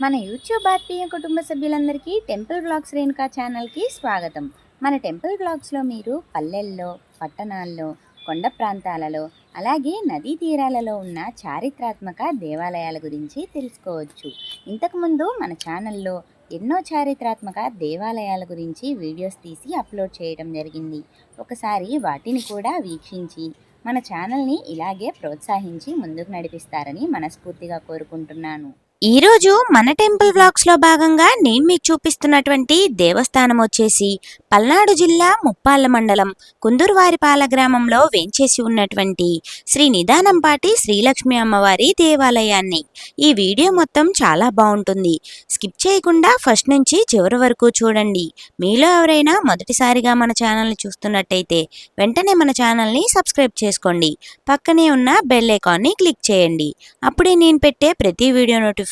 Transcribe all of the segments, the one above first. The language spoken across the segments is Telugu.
మన యూట్యూబ్ ఆత్మీయ కుటుంబ సభ్యులందరికీ టెంపుల్ బ్లాగ్స్ రేణుకా ఛానల్కి స్వాగతం. మన టెంపుల్ బ్లాగ్స్లో మీరు పల్లెల్లో, పట్టణాల్లో, కొండ ప్రాంతాలలో, అలాగే నదీ తీరాలలో ఉన్న చారిత్రాత్మక దేవాలయాల గురించి తెలుసుకోవచ్చు. ఇంతకుముందు మన ఛానల్లో ఎన్నో చారిత్రాత్మక దేవాలయాల గురించి వీడియోస్ తీసి అప్లోడ్ చేయడం జరిగింది. ఒకసారి వాటిని కూడా వీక్షించి మన ఛానల్ని ఇలాగే ప్రోత్సహించి ముందుకు నడిపిస్తారని మనస్ఫూర్తిగా కోరుకుంటున్నాను. ఈరోజు మన టెంపుల్ వ్లాగ్స్ లో భాగంగా నేను మీకు చూపిస్తున్నటువంటి దేవస్థానం వచ్చేసి పల్నాడు జిల్లా ముప్పాళ్ళ మండలం కుందూరువారిపాల గ్రామంలో వేంచేసి ఉన్నటువంటి శ్రీ నిదానంపాటి శ్రీలక్ష్మి అమ్మవారి దేవాలయాన్ని. ఈ వీడియో మొత్తం చాలా బాగుంటుంది, స్కిప్ చేయకుండా ఫస్ట్ నుంచి చివరి వరకు చూడండి. మీలో ఎవరైనా మొదటిసారిగా మన ఛానల్ని చూస్తున్నట్టయితే వెంటనే మన ఛానల్ని సబ్స్క్రైబ్ చేసుకోండి, పక్కనే ఉన్న బెల్ ఐకాన్ని క్లిక్ చేయండి. అప్పుడే నేను పెట్టే ప్రతి వీడియో నోటిఫికేషన్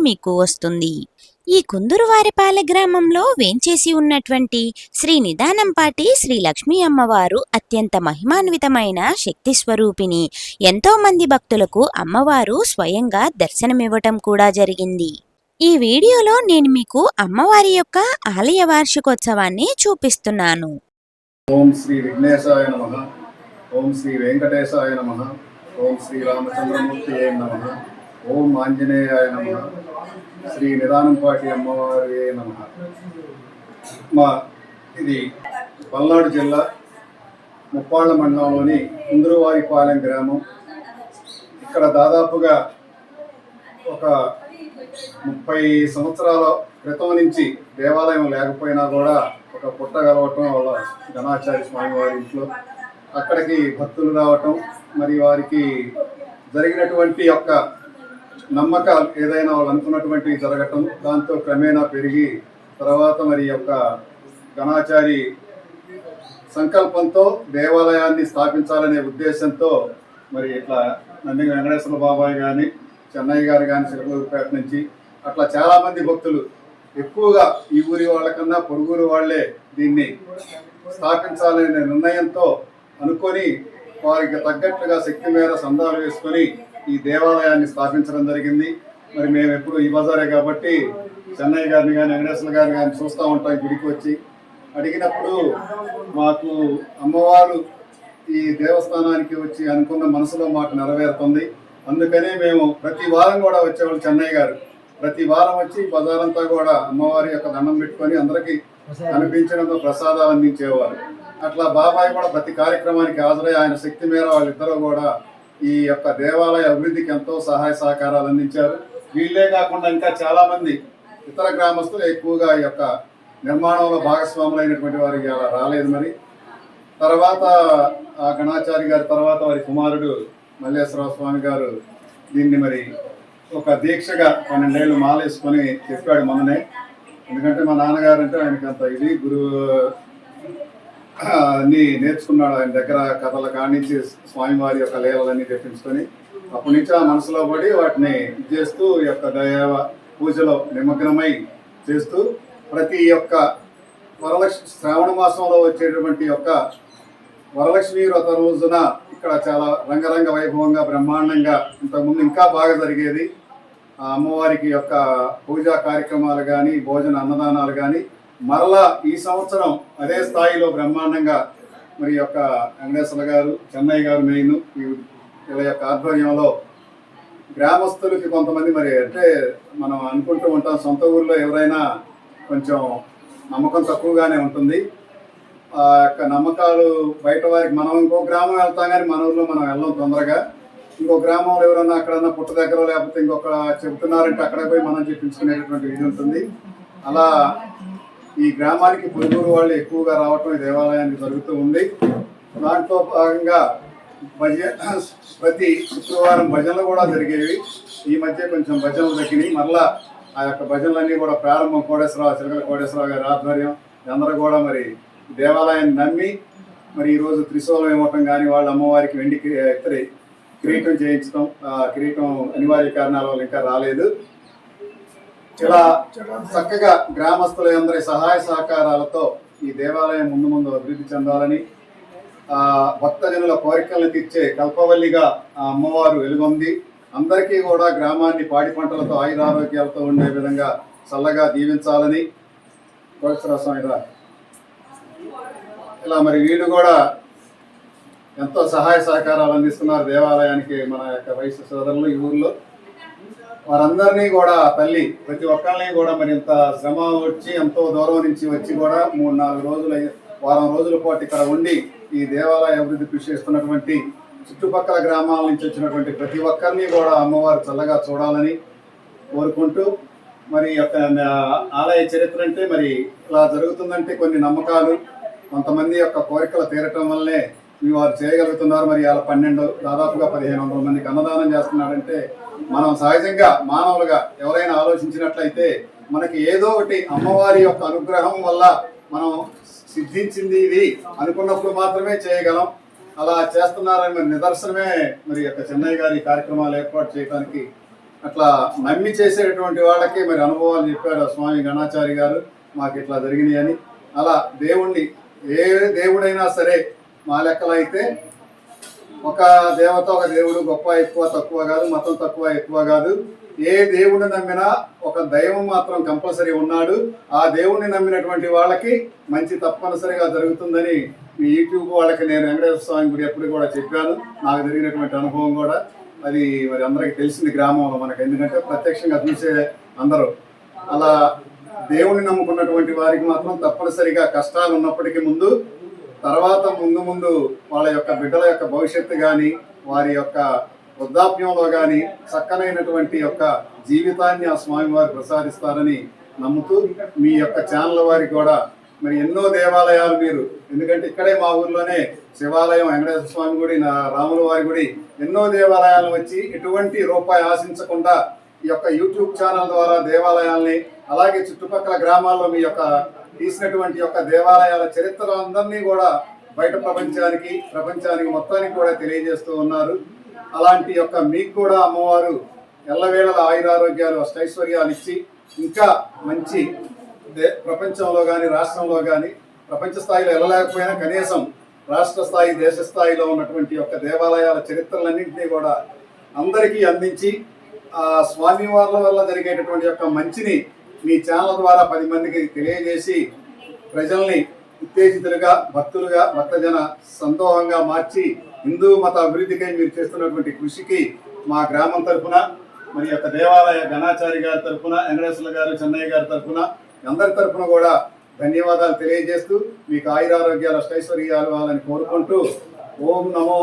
మీకు వస్తుంది. ఈ కుందూరువారిపాలె గ్రామంలో వేంచేసి ఉన్నటువంటి శ్రీ నిదానంపాటి శ్రీ లక్ష్మీ అమ్మవారు అత్యంత మహిమాన్వితమైన శక్తి స్వరూపిణి. ఎంతో మంది భక్తులకు అమ్మవారు స్వయంగా దర్శనమివ్వటం కూడా జరిగింది. ఈ వీడియోలో నేను మీకు అమ్మవారి యొక్క ఆలయ వార్షికోత్సవాన్ని చూపిస్తున్నాను. ఓం శ్రీ విఘ్నేశాయ నమః. ఓం శ్రీ వెంకటేశాయ నమః. ఓం శ్రీ రామచంద్రమూర్తి నమః. ఓం ఆంజనేయాయ నమః. శ్రీ నిదానంపాటి అమ్మవారి నమః. ఇది పల్నాడు జిల్లా ముప్పాళ్ళ మండలంలోని కుందూరువారిపాలెం గ్రామం. ఇక్కడ దాదాపుగా ఒక 30 సంవత్సరాల క్రితం నుంచి దేవాలయం లేకపోయినా కూడా ఒక పుట్ట కలవటం వాళ్ళ ఘనాచార్య స్వామి వారి ఇంట్లో అక్కడికి భక్తులు రావటం, మరి వారికి జరిగినటువంటి యొక్క నమ్మకాలు ఏదైనా వాళ్ళు అనుకున్నటువంటి జరగటం, దాంతో క్రమేణా పెరిగి తర్వాత మరి యొక్క ఘనాచారి సంకల్పంతో దేవాలయాన్ని స్థాపించాలనే ఉద్దేశంతో మరి ఇట్లా నంది వెంకటేశ్వర బాబాయ్ కానీ, చెన్నయ్య గారు కానీ, చిలకలూరుపేట నుంచి అట్లా చాలామంది భక్తులు ఎక్కువగా ఈ ఊరి వాళ్ళకన్నా పొరుగురు వాళ్లే దీన్ని స్థాపించాలనే నిర్ణయంతో అనుకొని వారికి తగ్గట్టుగా శక్తి మేర సందాలు వేసుకొని ఈ దేవాలయాన్ని స్థాపించడం జరిగింది. మరి మేము ఎప్పుడు ఈ బజారే కాబట్టి చెన్నయ్య గారిని కానీ, వెంకటేశ్వర గారిని కానీ చూస్తూ ఉంటాం. గుడికి వచ్చి అడిగినప్పుడు మాకు అమ్మవారు ఈ దేవస్థానానికి వచ్చి అనుకున్న మనసులో మాకు నెరవేరుతుంది. అందుకనే మేము ప్రతి వారం కూడా వచ్చేవాళ్ళు. చెన్నయ్య గారు ప్రతి వారం వచ్చి బజారంతా కూడా అమ్మవారి యొక్క దండం పెట్టుకొని అందరికీ కనిపించడంతో ప్రసాదాలు అందించేవారు. అట్లా బాబాయ్ కూడా ప్రతి కార్యక్రమానికి హాజరై ఆయన శక్తి మేర వాళ్ళిద్దరూ కూడా ఈ యొక్క దేవాలయ అభివృద్ధికి ఎంతో సహాయ సహకారాలు అందించారు. వీళ్ళే కాకుండా ఇంకా చాలా మంది ఇతర గ్రామస్తులు ఎక్కువగా ఈ యొక్క నిర్మాణంలో భాగస్వాములైనటువంటి వారికి అలా రాలేదు. మరి తర్వాత ఆ గణాచారి గారి తర్వాత వారి కుమారుడు మల్లేశ్వర స్వామి గారు దీన్ని మరి ఒక దీక్షగా 12 ఏళ్ళు మాలేసుకొని చెప్పాడు మొన్ననే. ఎందుకంటే మా నాన్నగారు అంటే ఆయనకి అంత ఇది గురువు అన్నీ నేర్చుకున్నాడు. ఆయన దగ్గర కథల కానించి స్వామివారి యొక్క లీలలన్నీ తెప్పించుకొని అప్పటి నుంచి ఆ మనసులో పడి వాటిని చేస్తూ ఈ యొక్క దైవ పూజలో నిమగ్నమై చేస్తూ ప్రతి యొక్క వరలక్ష్మి శ్రావణ మాసంలో వచ్చేటువంటి యొక్క వరలక్ష్మి వ్రత రోజున ఇక్కడ చాలా రంగరంగ వైభవంగా బ్రహ్మాండంగా ఇంతకుముందు ఇంకా బాగా జరిగేది. ఆ అమ్మవారికి యొక్క పూజా కార్యక్రమాలు కానీ, భోజన అన్నదానాలు కానీ మరలా ఈ సంవత్సరం అదే స్థాయిలో బ్రహ్మాండంగా మరి యొక్క వెంకటేశ్వర గారు, చెన్నయ్య గారు మెయిన్ వీళ్ళ యొక్క ఆధ్వర్యంలో గ్రామస్తులకి కొంతమంది మరి అంటే మనం అనుకుంటూ ఉంటాం సొంత ఊర్లో ఎవరైనా కొంచెం నమ్మకం తక్కువగానే ఉంటుంది. ఆ యొక్క నమ్మకాలు బయట వారికి మనం ఇంకో గ్రామం వెళ్తాం కానీ మన ఊర్లో మనం వెళ్ళం తొందరగా. ఇంకో గ్రామంలో ఎవరన్నా అక్కడన్నా పుట్ట దగ్గర లేకపోతే ఇంకొక చెబుతున్నారంటే అక్కడ పోయి మనం చెప్పించుకునేటటువంటి ఇది ఉంటుంది. అలా ఈ గ్రామానికి పొరుగురు వాళ్ళు ఎక్కువగా రావటం ఈ దేవాలయానికి జరుగుతూ ఉంది. దాంట్లో భాగంగా ప్రతి శుక్రవారం భజనలు కూడా జరిగేవి. ఈ మధ్య కొంచెం భజనలు తగ్గినాయి. మరలా ఆ యొక్క భజనలన్నీ కూడా ప్రారంభం చిలకల కోటేశ్వరరావు గారి ఆధ్వర్యం అందరూ కూడా మరి దేవాలయాన్ని నమ్మి మరి ఈరోజు త్రిశూలం ఇవ్వటం కానీ, వాళ్ళ అమ్మవారికి వెండి కిరీటం చేయించడం, కిరీటం అనివార్య కారణాల వల్ల ఇంకా రాలేదు. ఇలా చక్కగా గ్రామస్తుల అందరి సహాయ సహకారాలతో ఈ దేవాలయం ముందు ముందు అభివృద్ధి చెందాలని, భక్తజనుల కోరికలను తీర్చే కల్పవల్లిగా ఆ అమ్మవారు వెలుగొంది అందరికీ కూడా గ్రామాన్ని పాడి పంటలతో ఆయురారోగ్యాలతో ఉండే విధంగా చల్లగా దీవించాలని కోటేశ్వరస్వామి ఇలా మరి వీళ్ళు కూడా ఎంతో సహాయ సహకారాలు అందిస్తున్నారు దేవాలయానికి. మన యొక్క వయసు సోదరులు ఈ ఊర్లో వారందరినీ కూడా తల్లి ప్రతి ఒక్కరిని కూడా మరి ఇంత శ్రమ వచ్చి ఎంతో దూరం నుంచి వచ్చి కూడా 3-4 రోజులు వారం రోజుల పాటు ఇక్కడ ఉండి ఈ దేవాలయ అభివృద్ధి కృషి చేస్తున్నటువంటి చుట్టుపక్కల గ్రామాల నుంచి వచ్చినటువంటి ప్రతి ఒక్కరిని కూడా అమ్మవారు చల్లగా చూడాలని కోరుకుంటూ, మరి యొక్క ఆలయ చరిత్ర అంటే మరి ఇలా జరుగుతుందంటే కొన్ని నమ్మకాలు, కొంతమంది యొక్క కోరికలు తీరటం వల్లనే వారు చేయగలుగుతున్నారు. మరి అలా దాదాపుగా 1500 మందికి అన్నదానం చేస్తున్నారంటే మనం సహజంగా మానవులుగా ఎవరైనా ఆలోచించినట్లయితే మనకి ఏదో ఒకటి అమ్మవారి యొక్క అనుగ్రహం వల్ల మనం సిద్ధించింది ఇది అనుకున్నప్పుడు మాత్రమే చేయగలం. అలా చేస్తున్నారని మరి నిదర్శనమే మరి యొక్క చెన్నయ్య గారి కార్యక్రమాలు ఏర్పాటు చేయడానికి. అట్లా నమ్మి చేసేటువంటి వాళ్ళకి మరి అనుభవాలు చెప్పారు స్వామి గణాచారి గారు, మాకు ఇట్లా జరిగినాయి అని. అలా దేవుణ్ణి ఏ దేవుడైనా సరే మా లెక్కలో అయితే ఒక దేవత ఒక దేవుడు గొప్ప ఎక్కువ తక్కువ కాదు, మతం తక్కువ ఎక్కువ కాదు. ఏ దేవుడిని నమ్మినా ఒక దైవం మాత్రం కంపల్సరీ ఉన్నాడు. ఆ దేవుడిని నమ్మినటువంటి వాళ్ళకి మంచి తప్పనిసరిగా జరుగుతుందని మీ యూట్యూబ్ వాళ్ళకి నేను వెంకటేశ్వర స్వామి గుడి ఎప్పుడు కూడా చెప్పాను. నాకు జరిగినటువంటి అనుభవం కూడా అది మరి అందరికి తెలిసింది గ్రామంలో మనకు, ఎందుకంటే ప్రత్యక్షంగా చూసే అందరూ. అలా దేవుడిని నమ్ముకున్నటువంటి వారికి మాత్రం తప్పనిసరిగా కష్టాలు ఉన్నప్పటికీ ముందు తర్వాత ముందు వాళ్ళ యొక్క బిడ్డల యొక్క భవిష్యత్తు కానీ వారి యొక్క వృద్ధాప్యంలో కానీ చక్కనైనటువంటి యొక్క జీవితాన్ని ఆ స్వామి వారు ప్రసాదిస్తారని నమ్ముతూ, మీ యొక్క ఛానల్ వారికి కూడా మరి ఎన్నో దేవాలయాలు మీరు, ఎందుకంటే ఇక్కడే మా ఊర్లోనే శివాలయం, వెంకటేశ్వర స్వామి గుడి, రాముల వారి గుడి, ఎన్నో దేవాలయాలు వచ్చి ఎటువంటి రూపాయి ఆశించకుండా ఈ యొక్క యూట్యూబ్ ఛానల్ ద్వారా దేవాలయాల్ని, అలాగే చుట్టుపక్కల గ్రామాల్లో మీ యొక్క తీసినటువంటి యొక్క దేవాలయాల చరిత్ర అందరినీ కూడా బయట ప్రపంచానికి మొత్తానికి కూడా తెలియజేస్తూ ఉన్నారు. అలాంటి యొక్క మీకు కూడా అమ్మవారు ఎల్లవేళల ఆయురారోగ్యాలు అష్టైశ్వర్యాలు ఇచ్చి ఇంకా మంచి ప్రపంచంలో కానీ రాష్ట్రంలో కానీ ప్రపంచ స్థాయిలో వెళ్ళలేకపోయినా కనీసం రాష్ట్ర స్థాయి దేశ స్థాయిలో ఉన్నటువంటి యొక్క దేవాలయాల చరిత్రలన్నింటినీ కూడా అందరికీ అందించి ఆ స్వామివార్ల వల్ల జరిగేటటువంటి యొక్క మంచిని మీ ఛానల్ ద్వారా 10 మందికి తెలియజేసి ప్రజల్ని ఉత్తేజితులుగా భక్తజన సందోహంగా మార్చి హిందూ మత అభివృద్ధికై మీరు చేస్తున్నటువంటి కృషికి మా గ్రామం తరఫున, మరి యొక్క దేవాలయ గణాచారి గారి తరఫున, వెంకటేశ్వర గారు, చెన్నయ్య గారి తరఫున, అందరి తరఫున కూడా ధన్యవాదాలు తెలియజేస్తూ మీకు ఆయురారోగ్యాలు అష్టైశ్వర్యాలు అని కోరుకుంటూ, ఓం నమో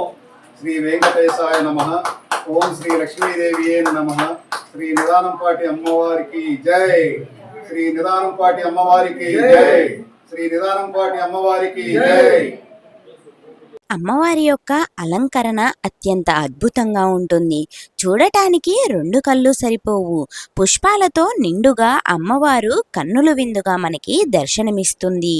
శ్రీ వెంకటేశాయ నమః, ఓం శ్రీ లక్ష్మీదేవియే నమః, శ్రీ నిదానంపాటి అమ్మవారికి జై, శ్రీ నిదానంపాటి అమ్మవారికి జై, శ్రీ నిదానంపాటి అమ్మవారికి జై. అమ్మవారి యొక్క అలంకరణ అత్యంత అద్భుతంగా ఉంటుంది. చూడటానికి 2 కళ్ళు సరిపోవు. పుష్పాలతో నిండుగా అమ్మవారు కన్నుల విందుగా మనకి దర్శనమిస్తుంది.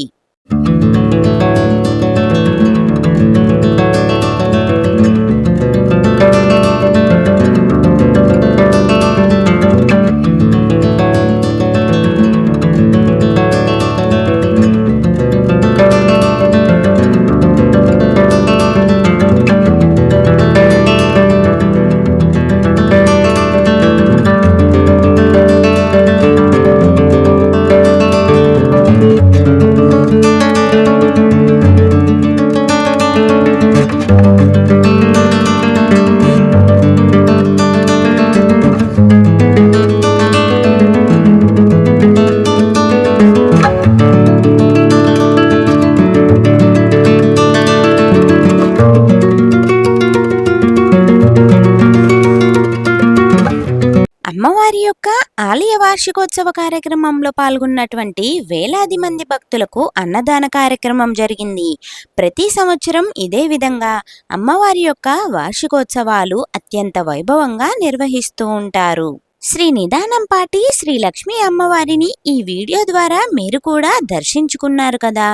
అమ్మవారి యొక్క ఆలయ వార్షికోత్సవ కార్యక్రమంలో పాల్గొన్నటువంటి వేలాది మంది భక్తులకు అన్నదాన కార్యక్రమం జరిగింది. ప్రతి సంవత్సరం ఇదే విధంగా అమ్మవారి యొక్క వార్షికోత్సవాలు అత్యంత వైభవంగా నిర్వహిస్తూ ఉంటారు. శ్రీ నిదానంపాటి శ్రీ లక్ష్మీ అమ్మవారిని ఈ వీడియో ద్వారా మీరు కూడా దర్శించుకున్నారు కదా.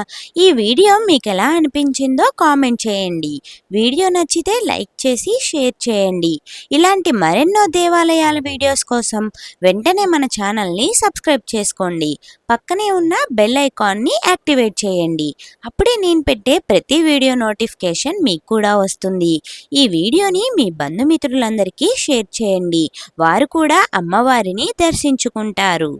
ఈ వీడియో మీకు ఎలా అనిపించిందో కామెంట్ చేయండి. వీడియో నచ్చితే లైక్ చేసి షేర్ చేయండి. ఇలాంటి మరెన్నో దేవాలయాల వీడియోస్ కోసం వెంటనే మన ఛానల్ని సబ్స్క్రైబ్ చేసుకోండి. పక్కనే ఉన్న బెల్ ఐకాన్ని యాక్టివేట్ చేయండి. అప్పుడే నేను పెట్టే ప్రతి వీడియో నోటిఫికేషన్ మీకు కూడా వస్తుంది. ఈ వీడియోని మీ బంధుమిత్రులందరికీ షేర్ చేయండి. వారు కూడా అమ్మవారిని దర్శించుకుంటారు.